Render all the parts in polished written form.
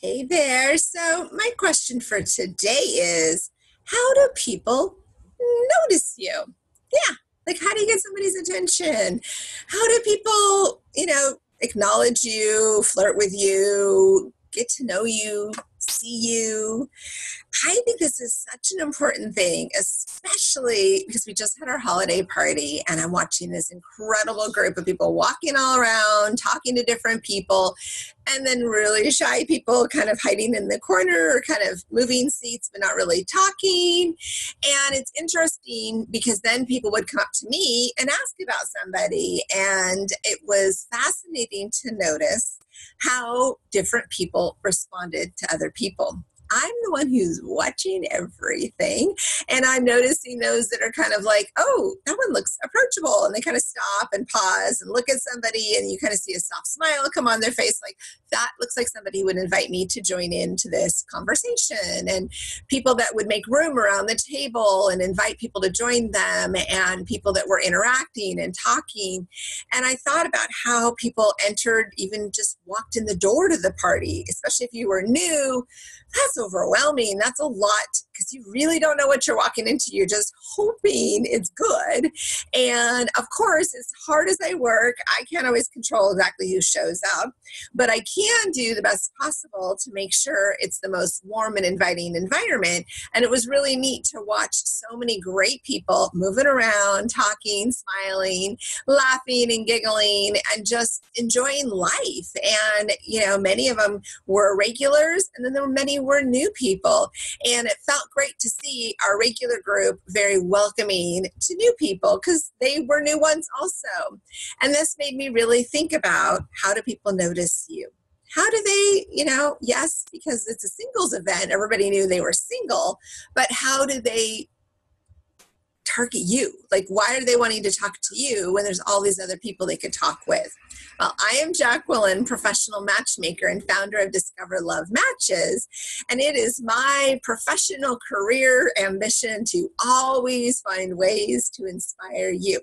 Hey there. So, my question for today is how do people notice you? Yeah. Like, how do you get somebody's attention? How do people, acknowledge you, flirt with you, get to know you, see you? I think this is such an important thing, especially because we just had our holiday party and I'm watching this incredible group of people walking all around, talking to different people, and then really shy people kind of hiding in the corner or kind of moving seats but not really talking. And it's interesting because then people would come up to me and ask about somebody. And it was fascinating to notice how different people responded to other people. I'm the one who's watching everything. And I'm noticing those that are kind of like, oh, that one looks approachable. And they kind of stop and pause and look at somebody, and you kind of see a soft smile come on their face. Like, that looks like somebody who would invite me to join into this conversation. And people that would make room around the table and invite people to join them, and people that were interacting and talking. And I thought about how people entered, even just walked in the door to the party, especially if you were new. That's overwhelming. That's a lot because you really don't know what you're walking into. You're just hoping it's good. And of course, as hard as I work, I can't always control exactly who shows up, but I can do the best possible to make sure it's the most warm and inviting environment. And it was really neat to watch so many great people moving around, talking, smiling, laughing and giggling, and just enjoying life. And, many of them were regulars, and then there were many were new people. And it felt great to see our regular group very welcoming to new people because they were new ones also. And this made me really think about, how do people notice you? How do they, yes, because it's a singles event, everybody knew they were single, but how do they target you? Like, why are they wanting to talk to you when there's all these other people they could talk with? Well, I am Jacqueline, professional matchmaker and founder of Discover Love Matches. And it is my professional career ambition to always find ways to inspire you.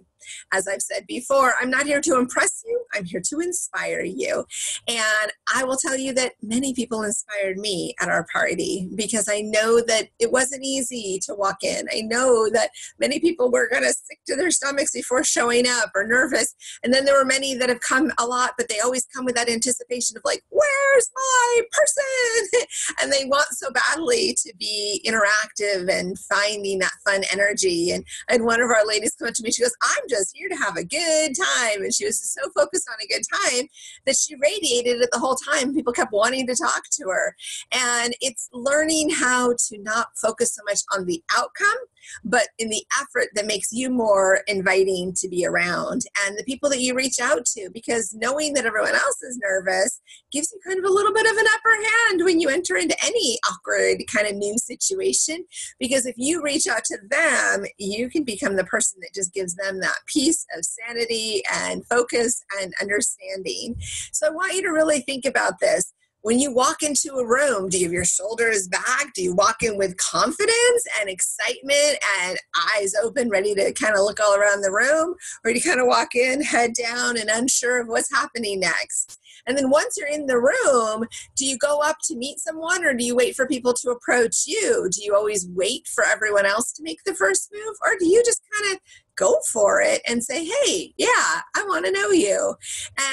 As I've said before, I'm not here to impress you. I'm here to inspire you. And I will tell you that many people inspired me at our party because I know that it wasn't easy to walk in. I know that many people were going to sick to their stomachs before showing up or nervous. And then there were many that have come a lot, but they always come with that anticipation of like, where's my person? And they want so badly to be interactive and finding that fun energy. And I had one of our ladies come up to me. She goes, I'm just here to have a good time. And she was so focused on a good time that she radiated it the whole time. People kept wanting to talk to her. And it's learning how to not focus so much on the outcome, but in the effort that makes you more inviting to be around, and the people that you reach out to, because knowing that everyone else is nervous gives you kind of a little bit of an upper hand when you enter into any awkward kind of new situation. Because if you reach out to them, you can become the person that just gives them that piece of sanity and focus and understanding. So I want you to really think about this. When you walk into a room, do you have your shoulders back? Do you walk in with confidence and excitement and eyes open, ready to kind of look all around the room? Or do you kind of walk in, head down, and unsure of what's happening next? And then once you're in the room, do you go up to meet someone, or do you wait for people to approach you? Do you always wait for everyone else to make the first move? Or do you just kind of go for it and say, hey, yeah, I want to know you?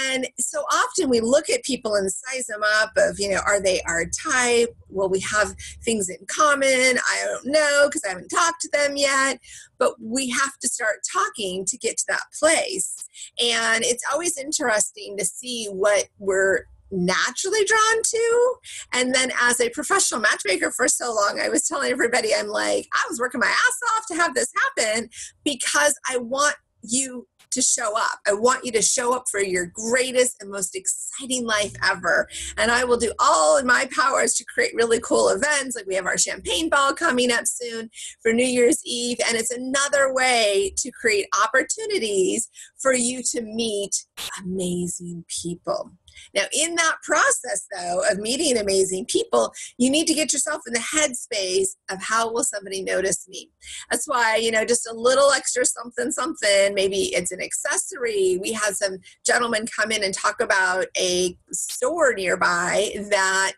And so often we look at people and size them up of, are they our type? Will we have things in common? I don't know because I haven't talked to them yet. But we have to start talking to get to that place. And it's always interesting to see what we're naturally drawn to. And then as a professional matchmaker for so long, I was telling everybody, I'm like, I was working my ass off to have this happen because I want you to show up. I want you to show up for your greatest and most exciting life ever. And I will do all in my powers to create really cool events. Like we have our champagne ball coming up soon for New Year's Eve. And it's another way to create opportunities for you to meet amazing people. Now, in that process, though, of meeting amazing people, you need to get yourself in the headspace of how will somebody notice me? That's why, just a little extra something, maybe it's an accessory. We had some gentlemen come in and talk about a store nearby that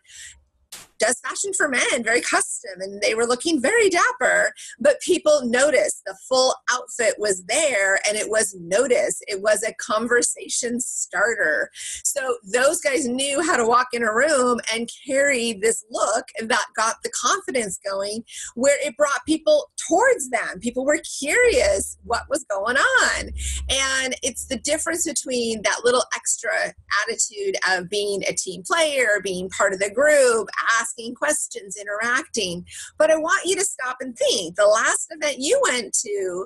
does fashion for men, very custom, and they were looking very dapper, but people noticed the full outfit was there and it was noticed. It was a conversation starter. So those guys knew how to walk in a room and carry this look that got the confidence going, where it brought people towards them. People were curious what was going on. And it's the difference between that little extra attitude of being a team player, being part of the group, asking questions, interacting. But I want you to stop and think. The last event you went to,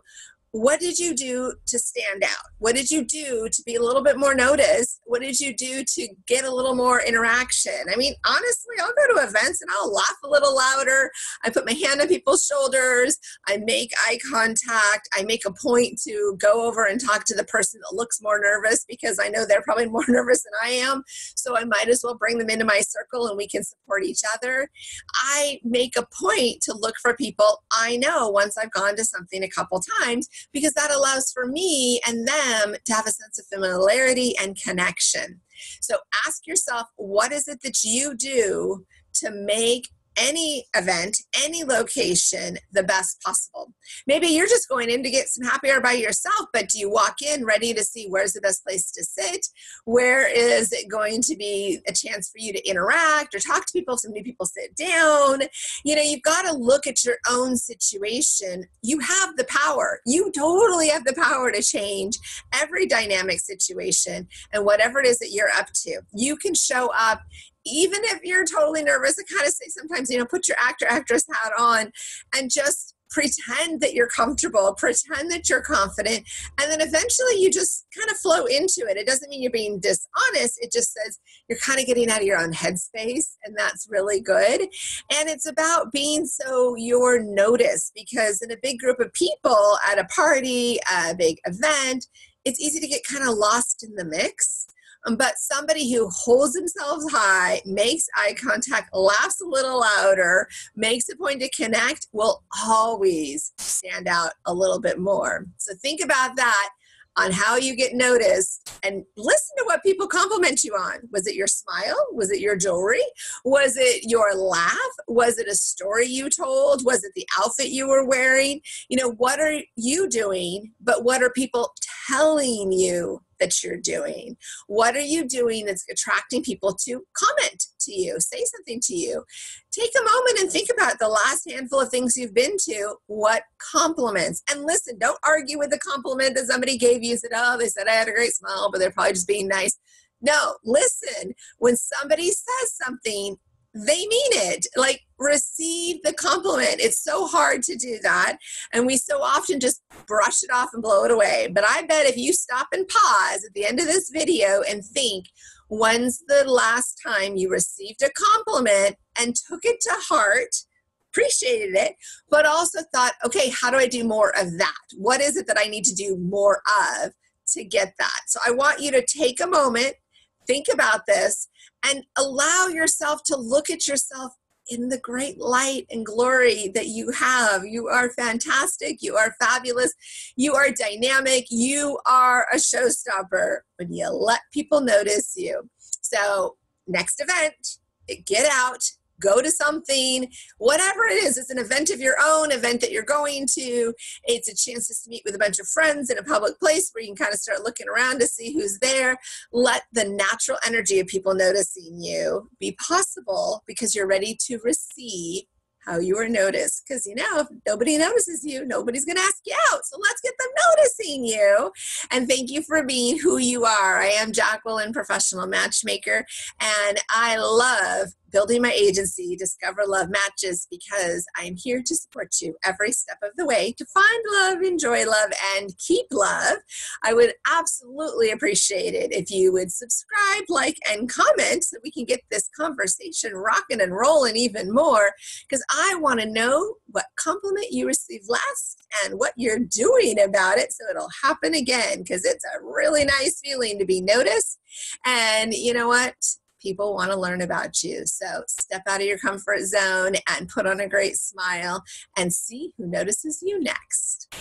what did you do to stand out? What did you do to be a little bit more noticed? What did you do to get a little more interaction? I mean, honestly, I'll go to events and I'll laugh a little louder. I put my hand on people's shoulders. I make eye contact. I make a point to go over and talk to the person that looks more nervous, because I know they're probably more nervous than I am. So I might as well bring them into my circle and we can support each other. I make a point to look for people I know once I've gone to something a couple times, because that allows for me and them to have a sense of familiarity and connection. So ask yourself, what is it that you do to make any event, any location, the best possible? Maybe you're just going in to get some happy hour by yourself, but do you walk in ready to see where's the best place to sit? Where is it going to be a chance for you to interact or talk to people? So many people sit down. You know, you've got to look at your own situation. You have the power. You totally have the power to change every dynamic situation and whatever it is that you're up to. You can show up even if you're totally nervous. I kind of say sometimes, you know, put your actor, actress hat on and just pretend that you're comfortable, pretend that you're confident, and then eventually you just kind of flow into it. It doesn't mean you're being dishonest. It just says you're kind of getting out of your own headspace, and that's really good. And it's about being so you're noticed, because in a big group of people at a party, a big event, it's easy to get kind of lost in the mix. But somebody who holds themselves high, makes eye contact, laughs a little louder, makes a point to connect, will always stand out a little bit more. So think about that on how you get noticed, and listen to what people compliment you on. Was it your smile? Was it your jewelry? Was it your laugh? Was it a story you told? Was it the outfit you were wearing? You know, what are you doing, but what are people telling you that you're doing? What are you doing that's attracting people to comment to you, say something to you? Take a moment and think about the last handful of things you've been to. What compliments? And listen, don't argue with the compliment that somebody gave you. Said, oh, they said I had a great smile, but they're probably just being nice. No, listen, when somebody says something, they mean it. Like, receive the compliment. It's so hard to do that. And we so often just brush it off and blow it away. But I bet if you stop and pause at the end of this video and think, when's the last time you received a compliment and took it to heart, appreciated it, but also thought, okay, how do I do more of that? What is it that I need to do more of to get that? So I want you to take a moment, think about this, and allow yourself to look at yourself in the great light and glory that you have. You are fantastic. You are fabulous. You are dynamic. You are a showstopper when you let people notice you. So next event, get out, go to something, whatever it is. It's an event of your own, event that you're going to. It's a chance to meet with a bunch of friends in a public place where you can kind of start looking around to see who's there. Let the natural energy of people noticing you be possible, because you're ready to receive how you are noticed. Because, you know, if nobody notices you, nobody's going to ask you out. So let's get them noticing you. And thank you for being who you are. I am Jacqueline, professional matchmaker, and I love building my agency, Discover Love Matches, because I'm here to support you every step of the way to find love, enjoy love, and keep love. I would absolutely appreciate it if you would subscribe, like, and comment so we can get this conversation rocking and rolling even more, because I want to know what compliment you received last and what you're doing about it so it'll happen again, because it's a really nice feeling to be noticed. And you know what? People want to learn about you. So step out of your comfort zone and put on a great smile and see who notices you next.